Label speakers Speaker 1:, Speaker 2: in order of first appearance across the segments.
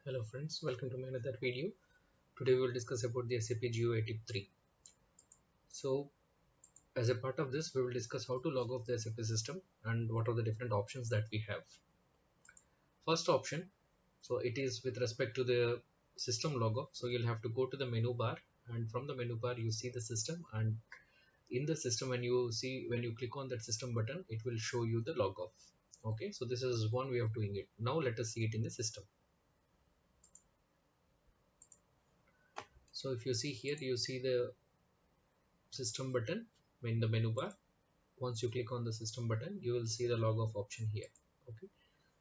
Speaker 1: Hello friends, welcome to my another video. Today we will discuss about the SAP GUI tip 3. So as a part of this, we will discuss how to log off the SAP system and what are the different options that we have. First option, so it is with respect to the system log off. So you'll have to go to the menu bar, and from the menu bar you see the system, and in the system when you click on that system button, it will show you the log off. Okay, so this is one way of doing it. Now let us see it in the system. So if you see here, you see the system button in the menu bar. Once you click on the system button, you will see the log off option here. Okay,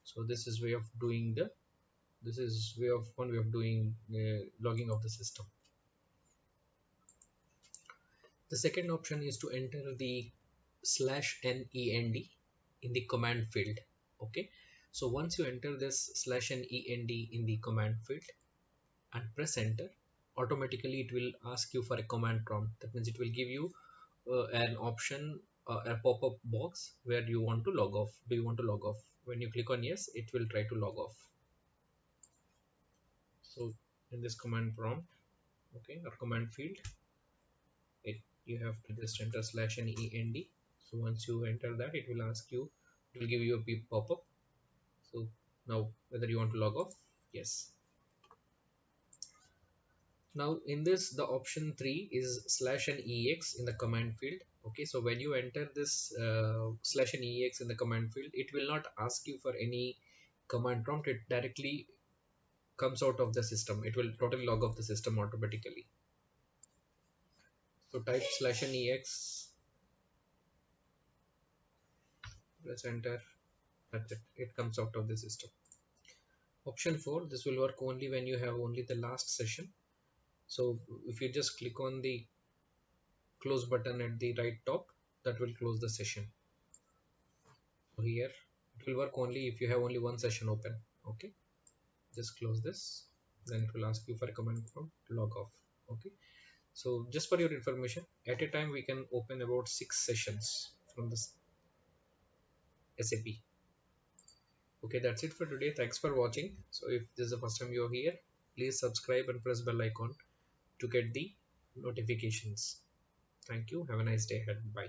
Speaker 1: so this is way of doing one way of doing logging of the system. The second option is to enter the /NEND in the command field. Okay, so once you enter this /NEND in the command field and press enter, automatically it will ask you for a command prompt. That means it will give you an option, a pop-up box where you want to log off. Do you want to log off? When you click on yes, it will try to log off. So in this command prompt, okay, or command field, you have to just enter /NEND. So once you enter that, it will ask you, it will give you a pop-up. So now whether you want to log off, yes. Now in this, the option 3 is /NEX in the command field. Okay, so when you enter this /NEX in the command field, it will not ask you for any command prompt. It directly comes out of the system. It will totally log off the system automatically. So type /NEX, press enter. That's it. It comes out of the system. Option 4, this will work only when you have only the last session. So if you just click on the close button at the right top, that will close the session. So here it will work only if you have only one session open. Okay, just close this, then it will ask you for a command prompt log off. Okay, so just for your information, at a time we can open about 6 sessions from this SAP. Okay, that's it for today. Thanks for watching. So if this is the first time you're here, please subscribe and press bell icon to get the notifications. Thank you. Have a nice day ahead. Bye.